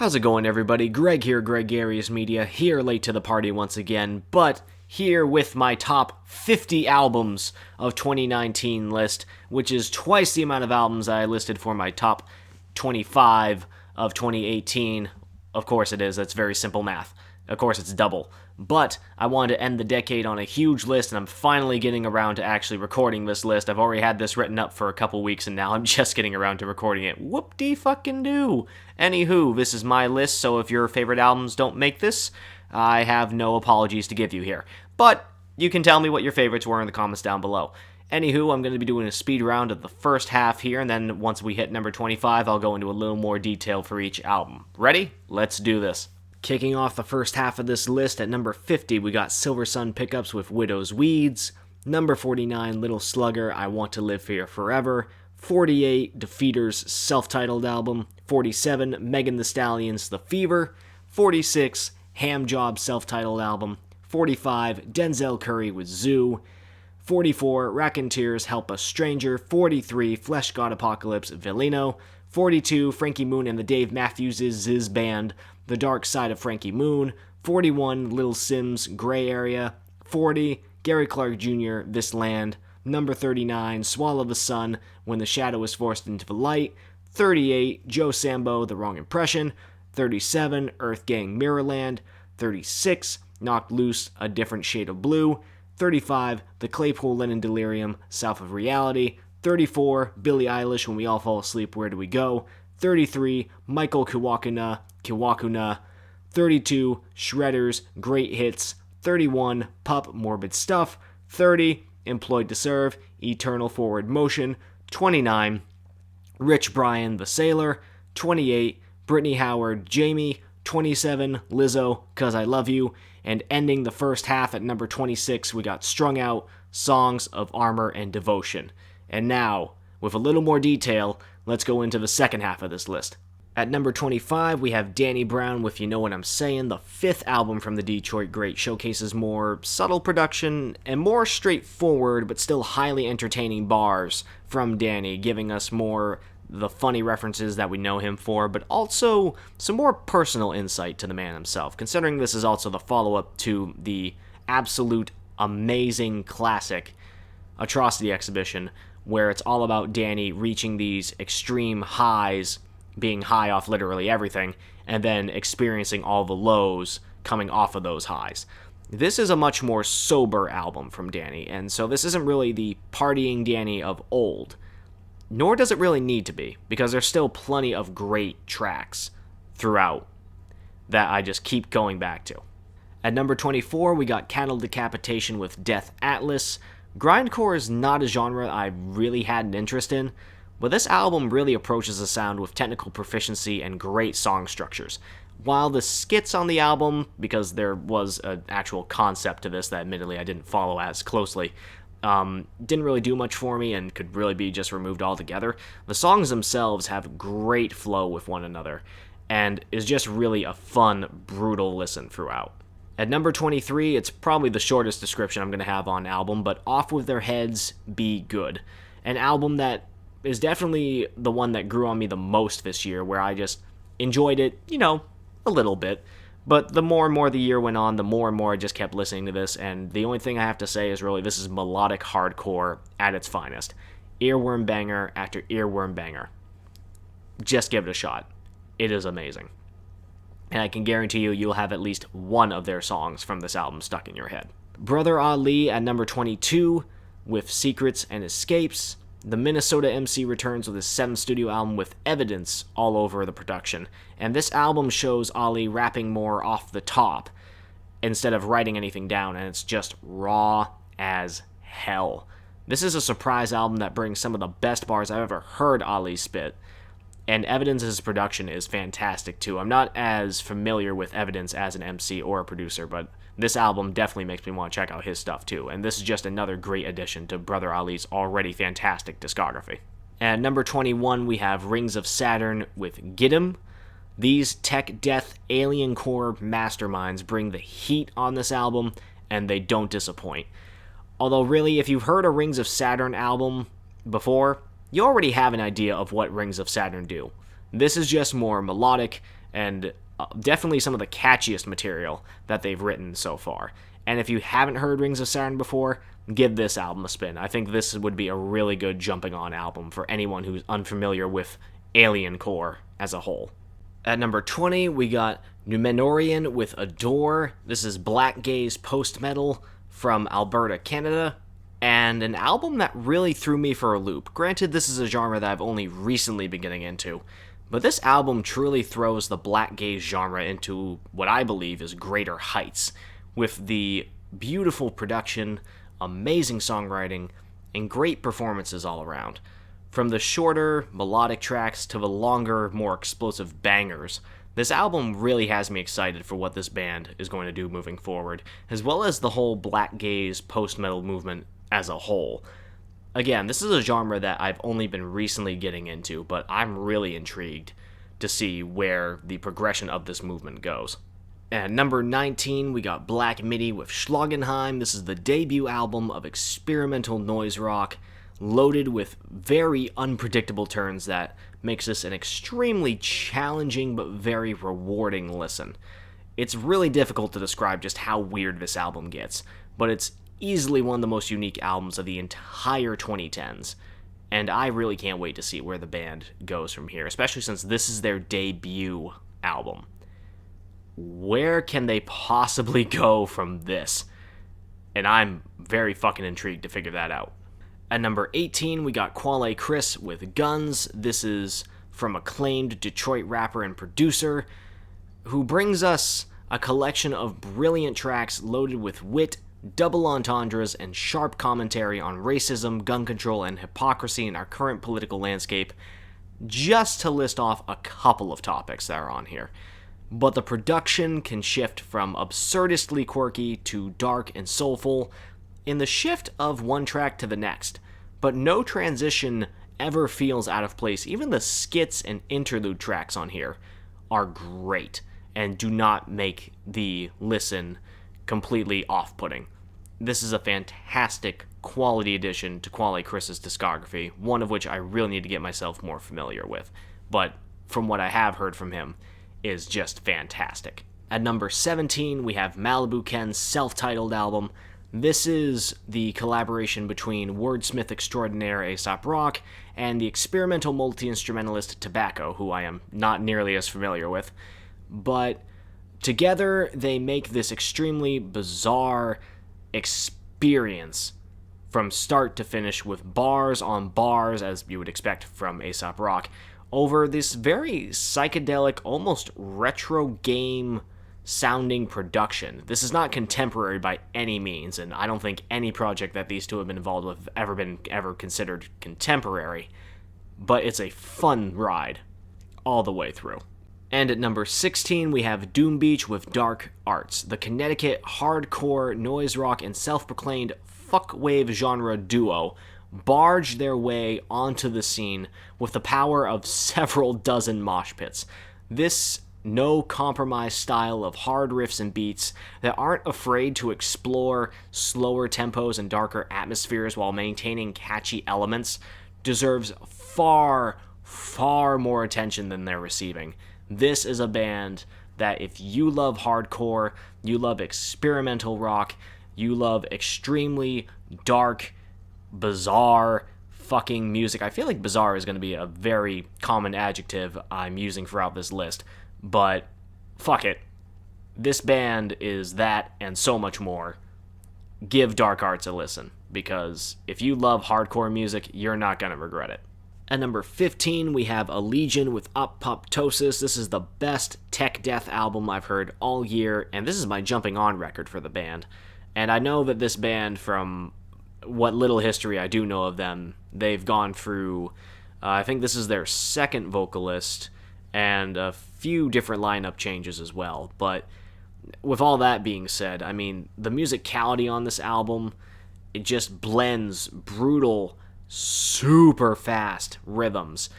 How's it going, everybody? Greg here, Gregarious Media, here late to the party once again, but here with my top 50 albums of 2019 list, which is twice the amount of albums I listed for my top 25 of 2018. Of course it is, that's very simple math. Of course it's double. But I wanted to end the decade on a huge list, and I'm finally getting around to actually recording this list. I've already had this written up for a couple weeks, and now I'm just getting around to recording it. Whoop-de-fucking-do! Anywho, this is my list, so if your favorite albums don't make this, I have no apologies to give you here. But you can tell me what your favorites were in the comments down below. Anywho, I'm going to be doing a speed round of the first half here, and then once we hit number 25, I'll go into a little more detail for each album. Ready? Let's do this. Kicking off the first half of this list, at number 50, we got Silver Sun Pickups with Widow's Weeds. Number 49, Little Slugger, I Want to Live Here Forever. 48, Defeater's self-titled album. 47, Megan Thee Stallion's The Fever. 46, Ham Job self-titled album. 45, Denzel Curry with Zoo. 44, Raconteurs Help a Stranger. 43, Flesh God Apocalypse Villino. 42, Frankie Moon and the Dave Matthews' Band, The Dark Side of Frankie Moon. 41, Little Sims, Gray Area. 40, Gary Clark Jr., This Land. Number 39, Swallow the Sun, When the Shadow is Forced into the Light. 38, Joe Sambo, The Wrong Impression. 37, Earth Gang, Mirrorland. 36, Knocked Loose, A Different Shade of Blue. 35, The Claypool Lennon Delirium, South of Reality. 34, Billie Eilish, When We All Fall Asleep, Where Do We Go? 33, Michael Kiwakuna. 32, Shredders, Great Hits. 31, Pup, Morbid Stuff. 30, Employed to Serve, Eternal Forward Motion. 29, Rich Brian, The Sailor. 28, Brittany Howard, Jamie. 27, Lizzo, 'Cause I Love You. And ending the first half at number 26, we got Strung Out, Songs of Armor and Devotion. And now, with a little more detail, let's go into the second half of this list. At number 25, we have Danny Brown with You Know What I'm Saying, the fifth album from the Detroit great. Showcases more subtle production and more straightforward but still highly entertaining bars from Danny, giving us more the funny references that we know him for, but also some more personal insight to the man himself, considering this is also the follow-up to the absolute amazing classic Atrocity Exhibition, where it's all about Danny reaching these extreme highs, being high off literally everything, and then experiencing all the lows coming off of those highs. This is a much more sober album from Danny, and so this isn't really the partying Danny of old, nor does it really need to be, because there's still plenty of great tracks throughout that I just keep going back to. At number 24, we got Cattle Decapitation with Death Atlas. Grindcore is not a genre I really had an interest in, but this album really approaches the sound with technical proficiency and great song structures. While the skits on the album, because there was an actual concept to this that admittedly I didn't follow as closely, didn't really do much for me and could really be just removed altogether, the songs themselves have great flow with one another, and is just really a fun, brutal listen throughout. At number 23, it's probably the shortest description I'm going to have on album, but Off With Their Heads, Be Good. An album that is definitely the one that grew on me the most this year, where I just enjoyed it, a little bit. But the more and more the year went on, the more and more I just kept listening to this, and the only thing I have to say is really this is melodic hardcore at its finest. Earworm banger after earworm banger. Just give it a shot. It is amazing. And I can guarantee you'll have at least one of their songs from this album stuck in your head. Brother Ali at number 22 with Secrets and Escapes. The Minnesota MC returns with his 7th studio album with Evidence all over the production. And this album shows Ali rapping more off the top instead of writing anything down, and it's just raw as hell. This is a surprise album that brings some of the best bars I've ever heard Ali spit. And Evidence's production is fantastic too. I'm not as familiar with Evidence as an MC or a producer, but this album definitely makes me want to check out his stuff too. And this is just another great addition to Brother Ali's already fantastic discography. At number 21, we have Rings of Saturn with Get 'Em. These tech death alien core masterminds bring the heat on this album, and they don't disappoint. Although really, if you've heard a Rings of Saturn album before, you already have an idea of what Rings of Saturn do. This is just more melodic, and definitely some of the catchiest material that they've written so far. And if you haven't heard Rings of Saturn before, give this album a spin. I think this would be a really good jumping on album for anyone who's unfamiliar with alien core as a whole. At number 20, we got Numenorian with Adore. This is black gaze post-metal from Alberta, Canada, and an album that really threw me for a loop. Granted, this is a genre that I've only recently been getting into, but this album truly throws the black gaze genre into what I believe is greater heights, with the beautiful production, amazing songwriting, and great performances all around. From the shorter, melodic tracks to the longer, more explosive bangers, this album really has me excited for what this band is going to do moving forward, as well as the whole black gaze post-metal movement as a whole. Again, this is a genre that I've only been recently getting into, but I'm really intrigued to see where the progression of this movement goes. At number 19, we got Black MIDI with Schlagenheim. This is the debut album of experimental noise rock, loaded with very unpredictable turns that makes this an extremely challenging but very rewarding listen. It's really difficult to describe just how weird this album gets, but it's easily one of the most unique albums of the entire 2010s, and I really can't wait to see where the band goes from here, especially since this is their debut album. Where can they possibly go from this? And I'm very fucking intrigued to figure that out. At number 18, we got Quale Chris with Guns. This is from acclaimed Detroit rapper and producer, who brings us a collection of brilliant tracks loaded with wit, double entendres, and sharp commentary on racism, gun control, and hypocrisy in our current political landscape, just to list off a couple of topics that are on here. But the production can shift from absurdistly quirky to dark and soulful in the shift of one track to the next, but no transition ever feels out of place. Even the skits and interlude tracks on here are great and do not make the listen completely off-putting. This is a fantastic quality addition to Quale Chris's discography, one of which I really need to get myself more familiar with, but from what I have heard from him, is just fantastic. At number 17, we have Malibu Ken's self-titled album. This is the collaboration between wordsmith extraordinaire A$AP Rock and the experimental multi-instrumentalist Tobacco, who I am not nearly as familiar with. But together, they make this extremely bizarre experience from start to finish, with bars on bars, as you would expect from A$AP Rock, over this very psychedelic, almost retro game sounding production. This is not contemporary by any means, and I don't think any project that these two have been involved with have ever considered contemporary, but it's a fun ride all the way through. And at number 16, we have Doom Beach with Dark Arts, the Connecticut hardcore, noise rock, and self-proclaimed fuckwave genre duo barged their way onto the scene with the power of several dozen mosh pits. This no-compromise style of hard riffs and beats that aren't afraid to explore slower tempos and darker atmospheres while maintaining catchy elements deserves far, far more attention than they're receiving. This is a band that if you love hardcore, you love experimental rock, you love extremely dark, bizarre fucking music. I feel like bizarre is going to be a very common adjective I'm using throughout this list, but fuck it. This band is that and so much more. Give Dark Arts a listen, because if you love hardcore music, you're not going to regret it. At number 15, we have Allegion with Apoptosis. This is the best tech death album I've heard all year, and this is my jumping on record for the band. And I know that this band, from what little history I do know of them, they've gone through, I think this is their second vocalist, and a few different lineup changes as well. But with all that being said, I mean, the musicality on this album, it just blends brutal, super fast rhythms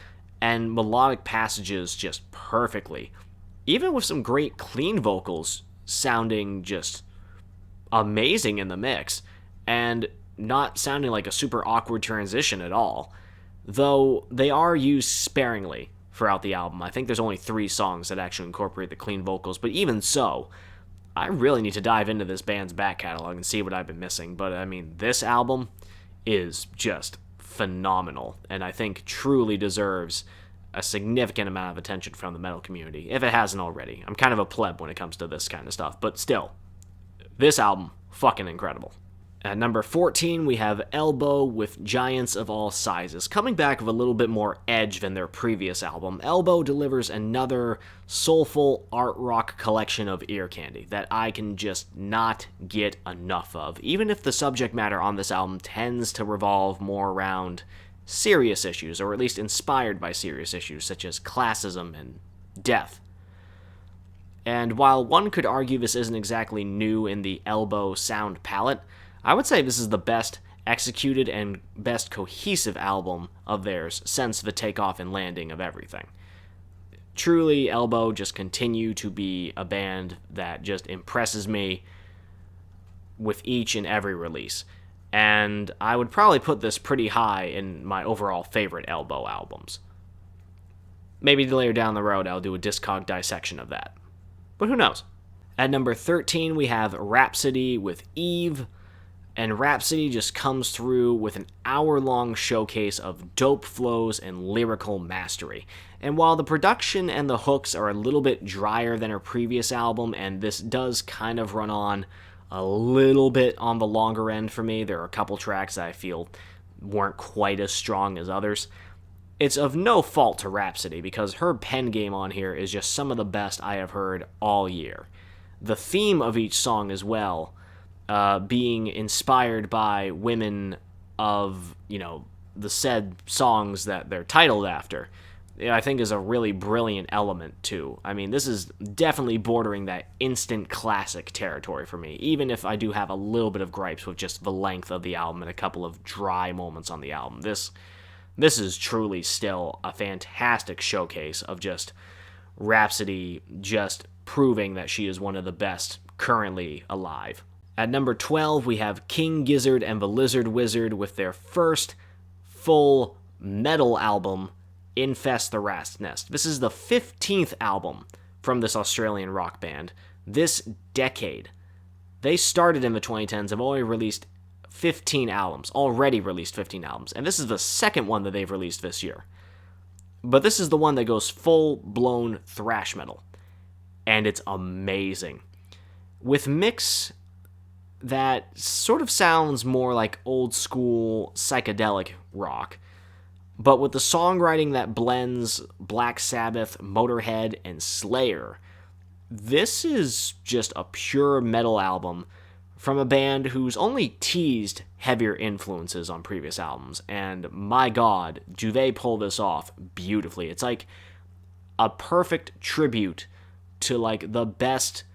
and melodic passages just perfectly. Even with some great clean vocals sounding just amazing in the mix, and not sounding like a super awkward transition at all, though they are used sparingly throughout the album. I think there's only 3 songs that actually incorporate the clean vocals, but even so, I really need to dive into this band's back catalog and see what I've been missing. But I mean, this album is just phenomenal, and I think truly deserves a significant amount of attention from the metal community, if it hasn't already. I'm kind of a pleb when it comes to this kind of stuff, but still, this album, fucking incredible. At number 14, we have Elbow with Giants of All Sizes. Coming back with a little bit more edge than their previous album, Elbow delivers another soulful art rock collection of ear candy that I can just not get enough of, even if the subject matter on this album tends to revolve more around serious issues, or at least inspired by serious issues, such as classism and death. And while one could argue this isn't exactly new in the Elbow sound palette, I would say this is the best executed and best cohesive album of theirs since the takeoff and landing of everything. Truly, Elbow just continue to be a band that just impresses me with each and every release. And I would probably put this pretty high in my overall favorite Elbow albums. Maybe later down the road I'll do a Discog dissection of that. But who knows? At number 13, we have Rhapsody with Eve. And Rhapsody just comes through with an hour-long showcase of dope flows and lyrical mastery. And while the production and the hooks are a little bit drier than her previous album, and this does kind of run on a little bit on the longer end for me, there are a couple tracks that I feel weren't quite as strong as others, it's of no fault to Rhapsody, because her pen game on here is just some of the best I have heard all year. The theme of each song as well, being inspired by women of, the said songs that they're titled after, I think is a really brilliant element, too. I mean, this is definitely bordering that instant classic territory for me, even if I do have a little bit of gripes with just the length of the album and a couple of dry moments on the album. This is truly still a fantastic showcase of just Rhapsody just proving that she is one of the best currently alive. At number 12, we have King Gizzard and the Lizard Wizard with their first full metal album, Infest the Rat's Nest. This is the 15th album from this Australian rock band this decade. They started in the 2010s and have already released 15 albums, and this is the second one that they've released this year. But this is the one that goes full-blown thrash metal, and it's amazing. With mix that sort of sounds more like old-school psychedelic rock, but with the songwriting that blends Black Sabbath, Motorhead, and Slayer, this is just a pure metal album from a band who's only teased heavier influences on previous albums, and my god, do they pull this off beautifully. It's like a perfect tribute to the best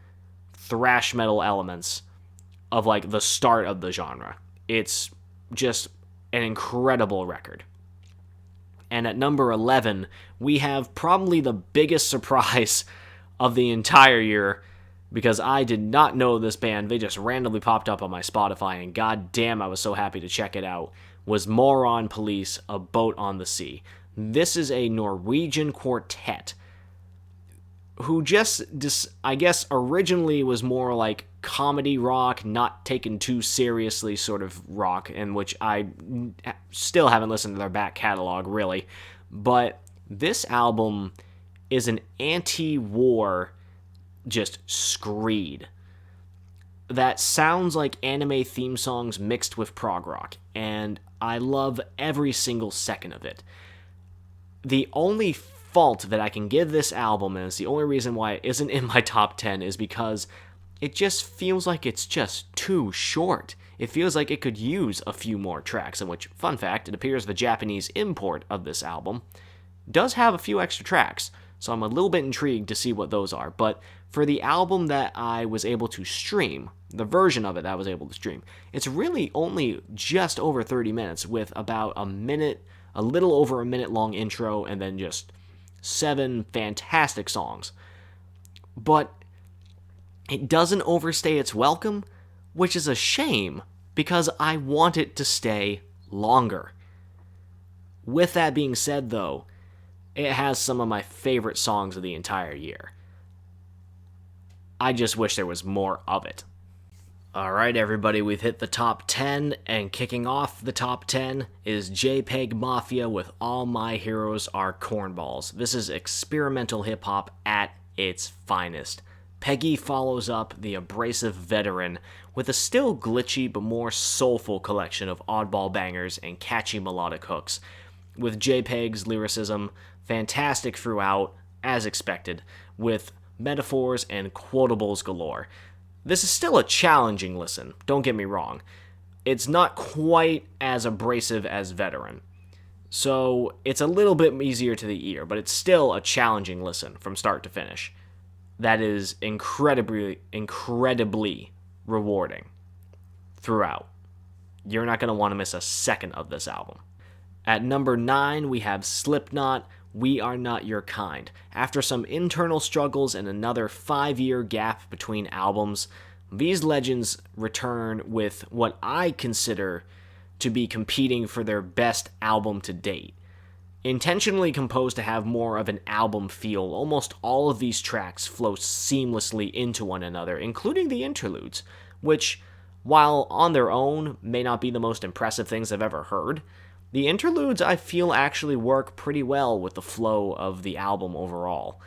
thrash metal elements of the start of the genre. It's just an incredible record. And at number 11, we have probably the biggest surprise of the entire year, because I did not know this band. They just randomly popped up on my Spotify, and goddamn, I was so happy to check it out, was Moron Police, A Boat on the Sea. This is a Norwegian quartet who I guess originally was more like comedy rock, not taken too seriously sort of rock, in which I still haven't listened to their back catalog, really. But this album is an anti-war just screed that sounds like anime theme songs mixed with prog rock, and I love every single second of it. The only fault that I can give this album, and it's the only reason why it isn't in my top 10, is because it just feels like it's just too short. It feels like it could use a few more tracks, in which, fun fact, it appears the Japanese import of this album does have a few extra tracks, so I'm a little bit intrigued to see what those are. But for the album that I was able to stream, the version of it that I was able to stream, it's really only just over 30 minutes with about a little over a minute long intro, and then just 7 fantastic songs. But it doesn't overstay its welcome, which is a shame, because I want it to stay longer. With that being said, though, it has some of my favorite songs of the entire year. I just wish there was more of it. Alright everybody, we've hit the top 10, and kicking off the top 10 is JPG Mafia with All My Heroes Are Cornballs. This is experimental hip-hop at its finest. Peggy follows up the abrasive veteran with a still glitchy but more soulful collection of oddball bangers and catchy melodic hooks, with JPEG's lyricism fantastic throughout, as expected, with metaphors and quotables galore. This is still a challenging listen, don't get me wrong. It's not quite as abrasive as Veteran, so it's a little bit easier to the ear, but it's still a challenging listen from start to finish. That is incredibly rewarding throughout. You're not going to want to miss a second of this album. At number 9, we have Slipknot, We Are Not Your Kind. After some internal struggles and another 5-year gap between albums, these legends return with what I consider to be competing for their best album to date. Intentionally composed to have more of an album feel, almost all of these tracks flow seamlessly into one another, including the interludes, which, while on their own may not be the most impressive things I've ever heard, the interludes I feel actually work pretty well with the flow of the album overall.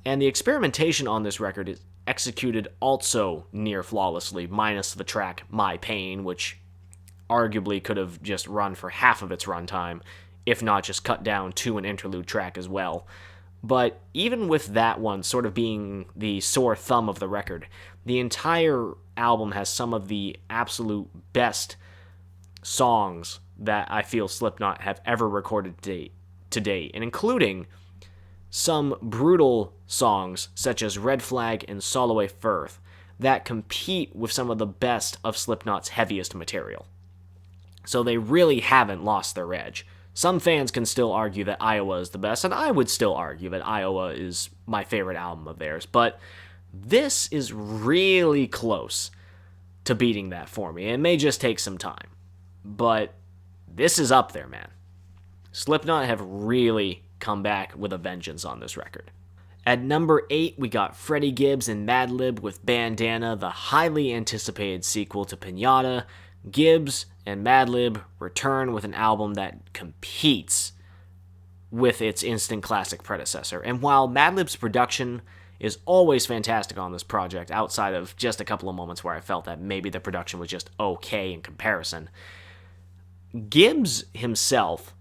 And the experimentation on this record is executed also near flawlessly, minus the track My Pain, which arguably could have just run for half of its runtime, if not just cut down to an interlude track as well. But even with that one sort of being the sore thumb of the record, the entire album has some of the absolute best songs that I feel Slipknot have ever recorded to date, and including some brutal songs such as Red Flag and Soloway Firth that compete with some of the best of Slipknot's heaviest material. So they really haven't lost their edge. Some fans can still argue that Iowa is the best, and I would still argue that Iowa is my favorite album of theirs, but this is really close to beating that for me. It may just take some time, but this is up there, man. Slipknot have really come back with a vengeance on this record. At number 8, we got Freddie Gibbs and Madlib with Bandana, the highly anticipated sequel to Pinata. Gibbs and Madlib return with an album that competes with its instant classic predecessor. And while Madlib's production is always fantastic on this project, outside of just a couple of moments where I felt that maybe the production was just okay in comparison, Gibbs himself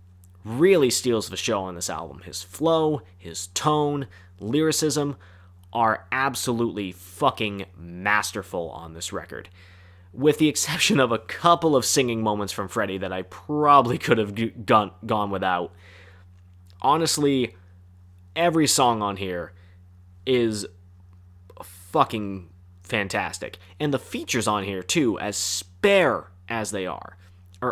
really steals the show on this album. His flow, his tone, lyricism are absolutely fucking masterful on this record. With the exception of a couple of singing moments from Freddie that I probably could have gone without. Honestly, every song on here is fucking fantastic. And the features on here, too, as spare as they are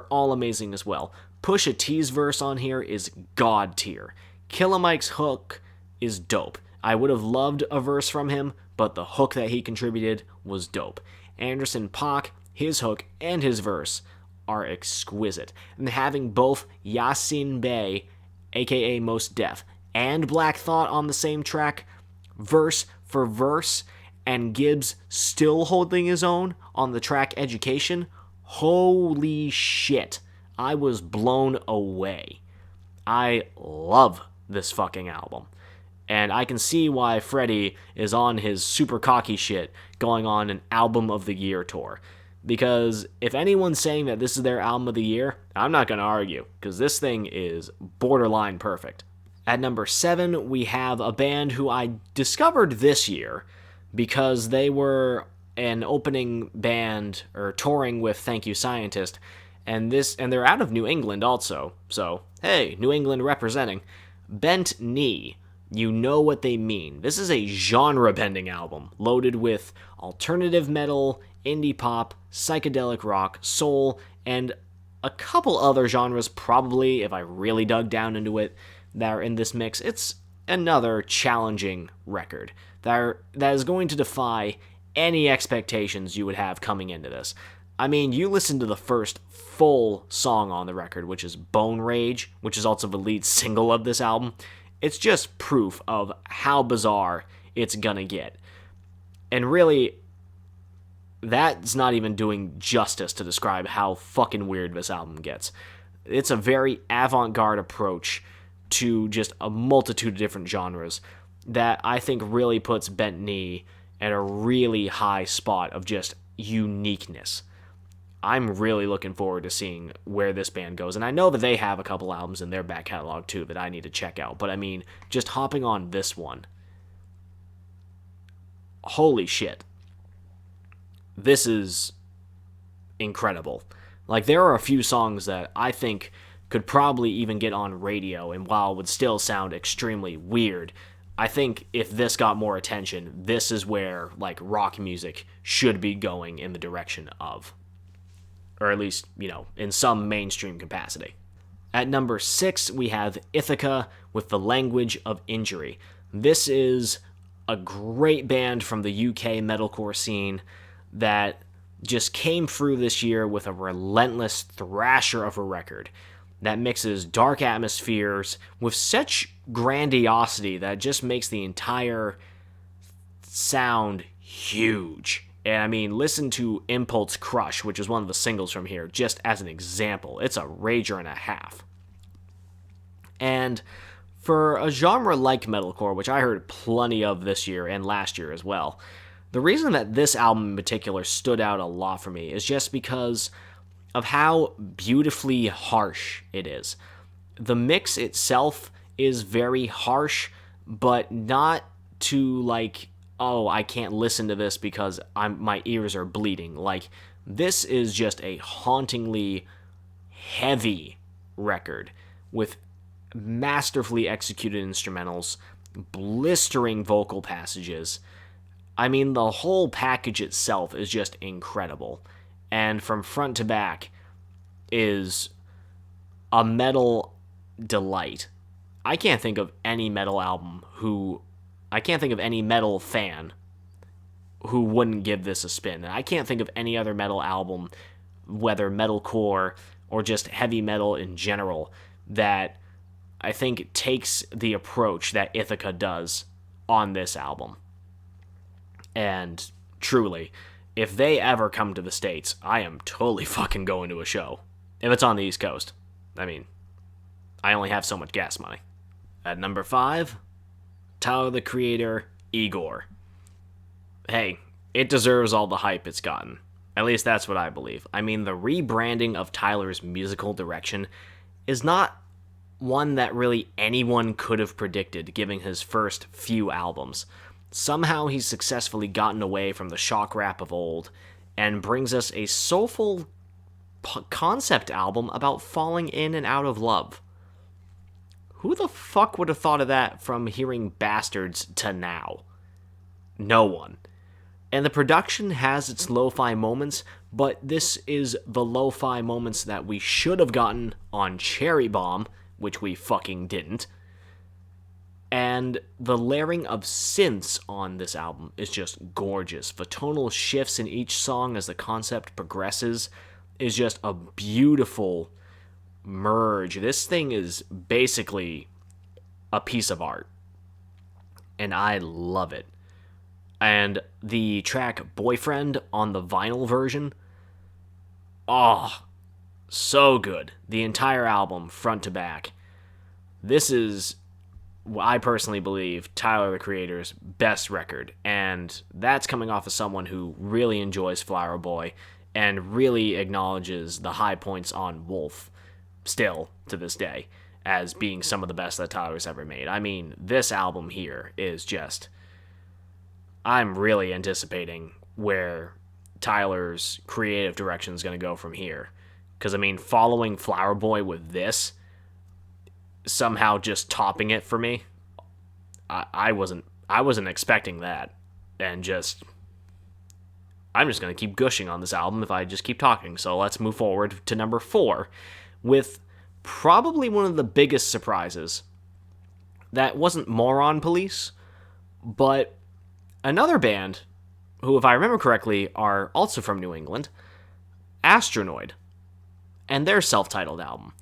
all amazing as well. Pusha T's verse on here is god tier. Killer Mike's hook is dope. I would have loved a verse from him, but the hook that he contributed was dope. Anderson .Paak, his hook and his verse are exquisite. And having both Yasin Bey, aka Mos Def, and Black Thought on the same track, verse for verse, and Gibbs still holding his own on the track Education, holy shit, I was blown away. I love this fucking album. And I can see why Freddie is on his super cocky shit going on an Album of the Year tour. Because if anyone's saying that this is their Album of the Year, I'm not going to argue, because this thing is borderline perfect. At number 7, we have a band who I discovered this year because they were an opening band or touring with Thank You Scientist, and they're out of New England also. So, hey, New England representing. Bent Knee. You know what they mean. This is a genre-bending album, loaded with alternative metal, indie pop, psychedelic rock, soul, and a couple other genres, probably, if I really dug down into it, that are in this mix. It's another challenging record that is going to defy any expectations you would have coming into this. I mean, you listen to the first full song on the record, which is Bone Rage, which is also the lead single of this album. it's just proof of how bizarre it's gonna get. And really, that's not even doing justice to describe how fucking weird this album gets. It's a very avant-garde approach to just a multitude of different genres that I think really puts Bent Knee at a really high spot of just uniqueness. I'm really looking forward to seeing where this band goes, and I know that they have a couple albums in their back catalog too that I need to check out, but I mean, just hopping on this one, holy shit, this is incredible. Like, there are a few songs that I think could probably even get on radio, and while it would still sound extremely weird, I think if this got more attention, this is where, like, rock music should be going in the direction of. Or at least, in some mainstream capacity. At number 6, we have Ithaca with The Language of Injury. This is a great band from the UK metalcore scene that just came through this year with a relentless thrasher of a record that mixes dark atmospheres with such grandiosity that just makes the entire sound huge. And I mean, listen to Impulse Crush, which is one of the singles from here, just as an example. It's a rager and a half. And for a genre like metalcore, which I heard plenty of this year and last year as well, the reason that this album in particular stood out a lot for me is just because of how beautifully harsh it is. The mix itself is very harsh, but not to like, oh, I can't listen to this because my ears are bleeding. Like, this is just a hauntingly heavy record with masterfully executed instrumentals, blistering vocal passages. I mean, the whole package itself is just incredible. And from front to back is a metal delight. I can't think of any metal fan who wouldn't give this a spin. And I can't think of any other metal album, whether metalcore or just heavy metal in general, that I think takes the approach that Ithaca does on this album. And truly, if they ever come to the States, I am totally fucking going to a show. If it's on the East Coast. I mean, I only have so much gas money. At number 5, Tyler, the Creator, Igor. Hey, it deserves all the hype it's gotten. At least that's what I believe. I mean, the rebranding of Tyler's musical direction is not one that really anyone could have predicted, given his first few albums. Somehow he's successfully gotten away from the shock rap of old and brings us a soulful concept album about falling in and out of love. Who the fuck would have thought of that from hearing Bastards to now? No one. And the production has its lo-fi moments, but this is the lo-fi moments that we should have gotten on Cherry Bomb, which we fucking didn't. And the layering of synths on this album is just gorgeous. The tonal shifts in each song as the concept progresses is just a beautiful merge. This thing is basically a piece of art. And I love it. And the track Boyfriend on the vinyl version, oh, so good. The entire album, front to back. This is, I personally believe, Tyler, the Creator's best record. And that's coming off of someone who really enjoys Flower Boy and really acknowledges the high points on Wolf, still, to this day, as being some of the best that Tyler's ever made. I mean, this album here is just, I'm really anticipating where Tyler's creative direction is going to go from here. Because, I mean, following Flower Boy with this, somehow just topping it for me, I wasn't expecting that. And just, I'm just going to keep gushing on this album if I just keep talking. So let's move forward to number 4 with probably one of the biggest surprises. That wasn't Moron Police, but another band who, if I remember correctly, are also from New England, Astronaut, and their self-titled album.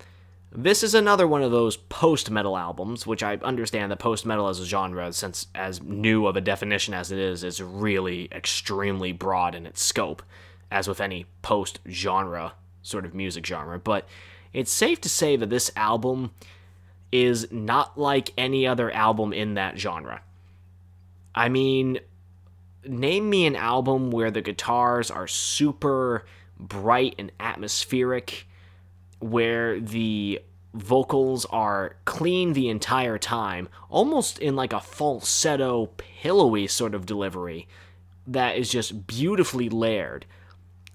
This is another one of those post-metal albums, which I understand that post-metal as a genre, since as new of a definition as it is really extremely broad in its scope, as with any post-genre sort of music genre. But it's safe to say that this album is not like any other album in that genre. I mean, name me an album where the guitars are super bright and atmospheric, where the vocals are clean the entire time, almost in like a falsetto, pillowy sort of delivery that is just beautifully layered,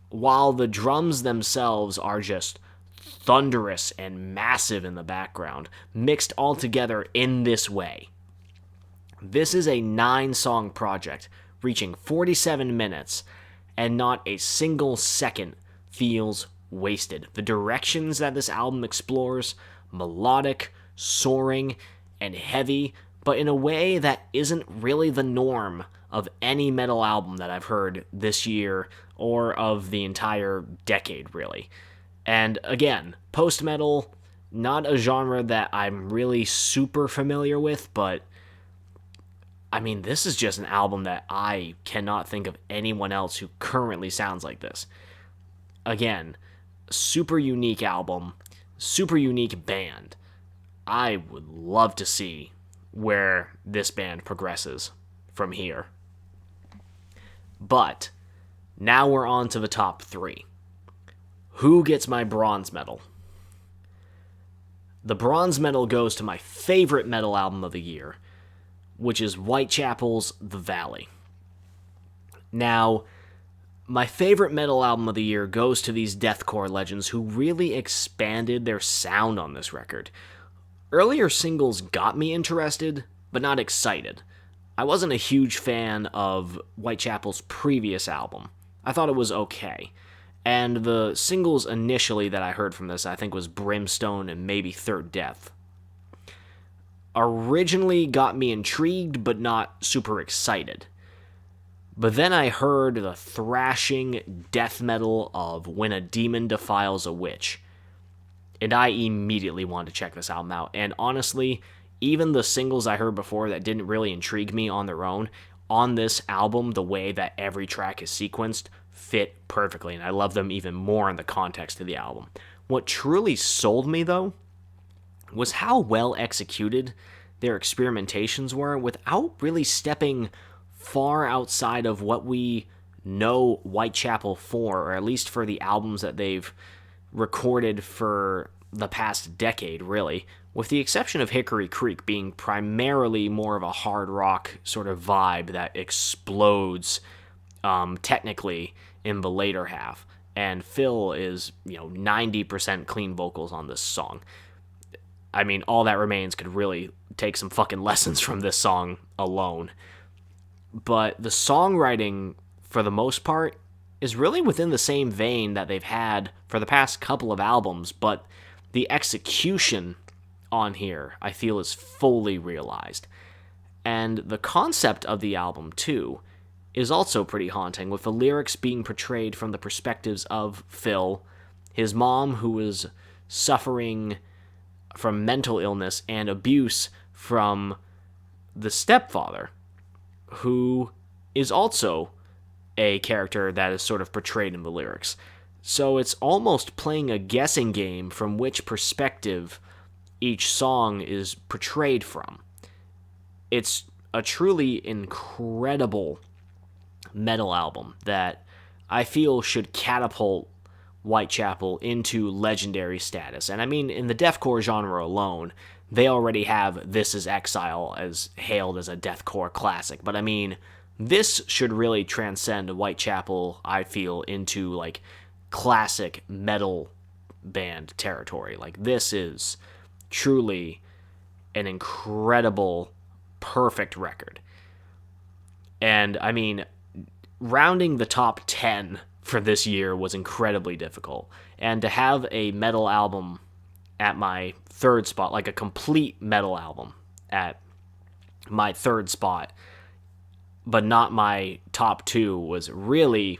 while the drums themselves are just thunderous and massive in the background, mixed all together in this way. This is a 9-song project, reaching 47 minutes, and not a single second feels wasted. The directions that this album explores, melodic, soaring, and heavy, but in a way that isn't really the norm of any metal album that I've heard this year or of the entire decade, really. And again, post-metal, not a genre that I'm really super familiar with, but I mean, this is just an album that I cannot think of anyone else who currently sounds like this. Again, super unique album, super unique band. I would love to see where this band progresses from here. But now we're on to the top 3. Who gets my bronze medal? The bronze medal goes to my favorite metal album of the year, which is Whitechapel's The Valley. Now, my favorite metal album of the year goes to these deathcore legends who really expanded their sound on this record. Earlier singles got me interested, but not excited. I wasn't a huge fan of Whitechapel's previous album. I thought it was okay. And the singles initially that I heard from this, I think, was Brimstone and maybe Third Death. Originally got me intrigued, but not super excited. But then I heard the thrashing death metal of When a Demon Defiles a Witch, and I immediately wanted to check this album out. And honestly, even the singles I heard before that didn't really intrigue me on their own, on this album, the way that every track is sequenced fit perfectly, and I love them even more in the context of the album. What truly sold me, though, was how well executed their experimentations were without really stepping far outside of what we know Whitechapel for, or at least for the albums that they've recorded for the past decade, really, with the exception of Hickory Creek being primarily more of a hard rock sort of vibe that explodes technically in the later half. And Phil is, 90% clean vocals on this song. I mean, All That Remains could really take some fucking lessons from this song alone. But the songwriting, for the most part, is really within the same vein that they've had for the past couple of albums, but the execution on here, I feel, is fully realized. And the concept of the album, too, is also pretty haunting, with the lyrics being portrayed from the perspectives of Phil, his mom, who was suffering from mental illness and abuse from the stepfather, who is also a character that is sort of portrayed in the lyrics. So it's almost playing a guessing game from which perspective each song is portrayed from. It's a truly incredible metal album that I feel should catapult Whitechapel into legendary status. And I mean, in the deathcore genre alone, they already have This Is Exile as hailed as a deathcore classic. But I mean, this should really transcend Whitechapel, I feel, into like classic metal band territory. Like, this is truly an incredible, perfect record. And I mean, rounding the top 10 for this year was incredibly difficult. And to have a metal album at my third spot, like a complete metal album at my third spot, but not my top 2, was really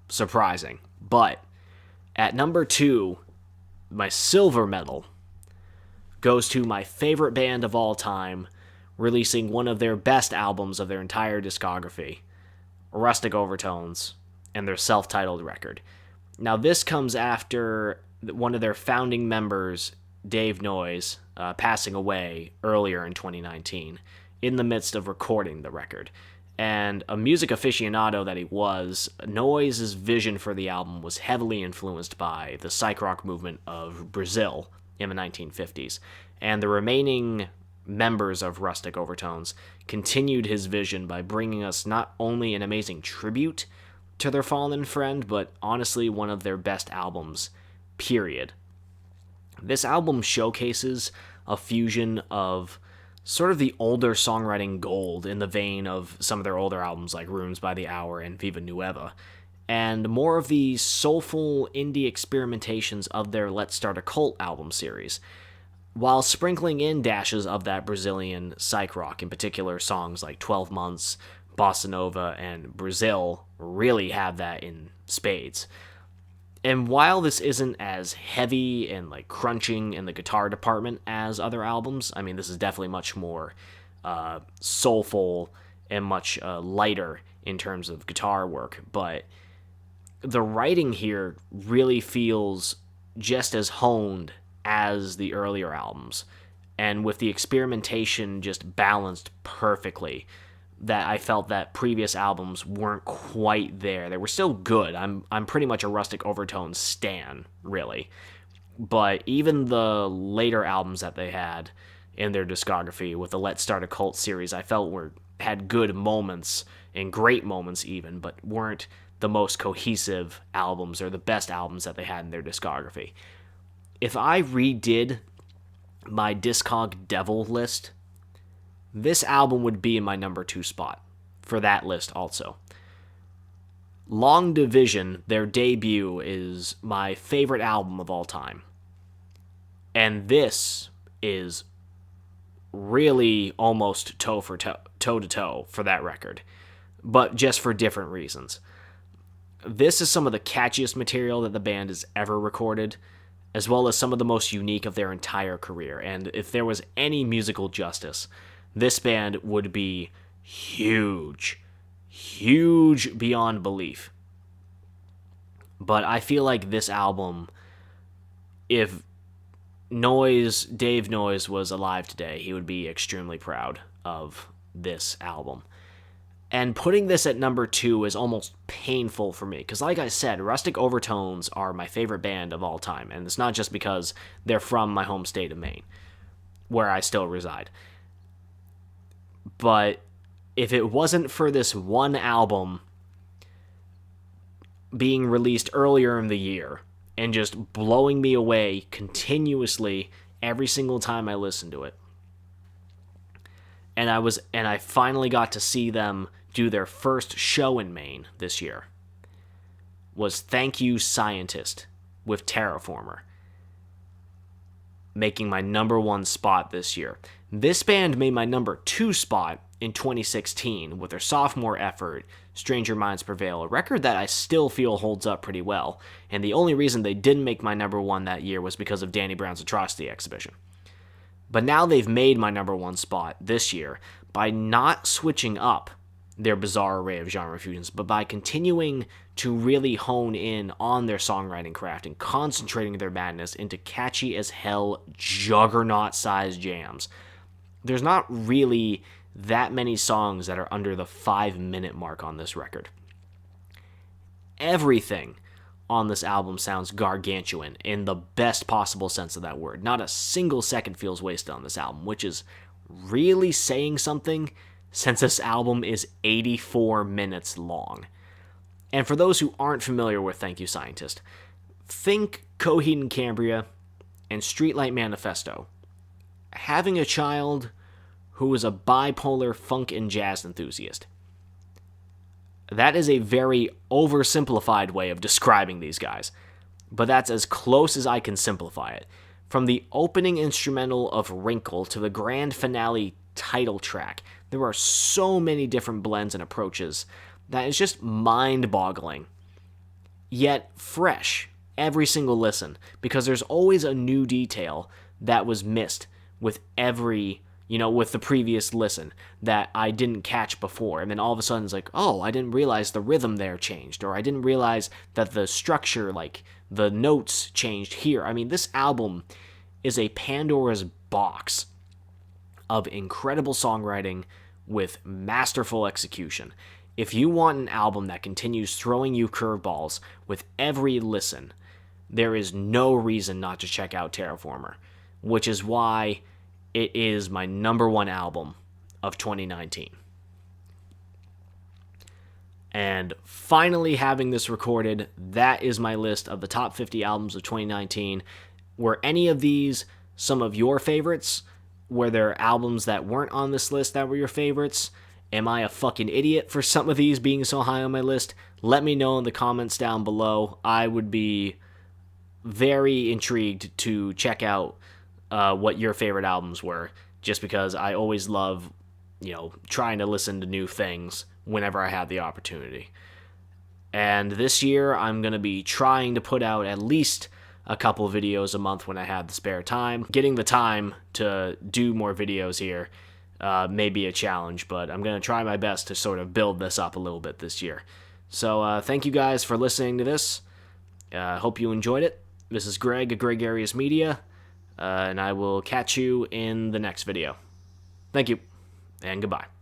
surprising. But at number 2, my silver medal goes to my favorite band of all time, releasing one of their best albums of their entire discography, Rustic Overtones, and their self-titled record. Now, this comes after one of their founding members, Dave Noyes, passing away earlier in 2019, in the midst of recording the record. And a music aficionado that he was, Noyes' vision for the album was heavily influenced by the psych rock movement of Brazil in the 1950s. And the remaining members of Rustic Overtones continued his vision by bringing us not only an amazing tribute to their fallen friend, but honestly one of their best albums, period. This album showcases a fusion of sort of the older songwriting gold in the vein of some of their older albums like Rooms by the Hour and Viva Nueva, and more of the soulful indie experimentations of their Let's Start a Cult album series, while sprinkling in dashes of that Brazilian psych rock, in particular songs like 12 Months, Bossa Nova, and Brazil really have that in spades. And while this isn't as heavy and like crunching in the guitar department as other albums, I mean, this is definitely much more soulful and much lighter in terms of guitar work, but the writing here really feels just as honed as the earlier albums, and with the experimentation just balanced perfectly, that I felt that previous albums weren't quite there. They were still good. I'm pretty much a Rustic Overtones stan, really. But even the later albums that they had in their discography, with the Let's Start a Cult series, I felt had good moments, and great moments even, but weren't the most cohesive albums or the best albums that they had in their discography. If I redid my Discog Devil list, this album would be in my number 2 spot for that list also. Long Division, their debut, is my favorite album of all time. And this is really almost toe to toe for that record, but just for different reasons. This is some of the catchiest material that the band has ever recorded, as well as some of the most unique of their entire career. And if there was any musical justice, this band would be huge beyond belief. But I feel like this album, if Dave Noyes was alive today, he would be extremely proud of this album. And putting this at number 2 is almost painful for me, because like I said, Rustic Overtones are my favorite band of all time, and it's not just because they're from my home state of Maine, where I still reside. But if it wasn't for this one album being released earlier in the year and just blowing me away continuously every single time I listened to it, and I finally got to see them do their first show in Maine this year, was Thank You Scientist with Terraformer, making my number 1 spot this year. This band made my number 2 spot in 2016 with their sophomore effort, Stranger Minds Prevail, a record that I still feel holds up pretty well, and the only reason they didn't make my number 1 that year was because of Danny Brown's Atrocity exhibition. But now they've made my number 1 spot this year by not switching up their bizarre array of genre fusions, but by continuing to really hone in on their songwriting craft and concentrating their madness into catchy as hell, juggernaut-sized jams. There's not really that many songs that are under the 5-minute mark on this record. Everything on this album sounds gargantuan in the best possible sense of that word. Not a single second feels wasted on this album, which is really saying something since this album is 84 minutes long. And for those who aren't familiar with Thank You Scientist, think Coheed and Cambria and Streetlight Manifesto. Having a child who is a bipolar funk and jazz enthusiast. That is a very oversimplified way of describing these guys, but that's as close as I can simplify it. From the opening instrumental of Wrinkle to the grand finale title track, there are so many different blends and approaches that is just mind-boggling, yet fresh every single listen, because there's always a new detail that was missed with every, with the previous listen that I didn't catch before. And then all of a sudden it's like, oh, I didn't realize the rhythm there changed, or I didn't realize that the structure, like the notes changed here. I mean, this album is a Pandora's box of incredible songwriting with masterful execution. If you want an album that continues throwing you curveballs with every listen, there is no reason not to check out Terraformer, which is why it is my #1 album of 2019. And finally having this recorded, that is my list of the top 50 albums of 2019. Were any of these some of your favorites? Were there albums that weren't on this list that were your favorites? Am I a fucking idiot for some of these being so high on my list? Let me know in the comments down below. I would be very intrigued to check out what your favorite albums were, just because I always love, trying to listen to new things whenever I have the opportunity. And this year, I'm going to be trying to put out at least a couple videos a month when I have the spare time. Getting the time to do more videos here may be a challenge, but I'm going to try my best to sort of build this up a little bit this year. So thank you guys for listening to this. Hope you enjoyed it. This is Greg at Gregarious Media, and I will catch you in the next video. Thank you, and goodbye.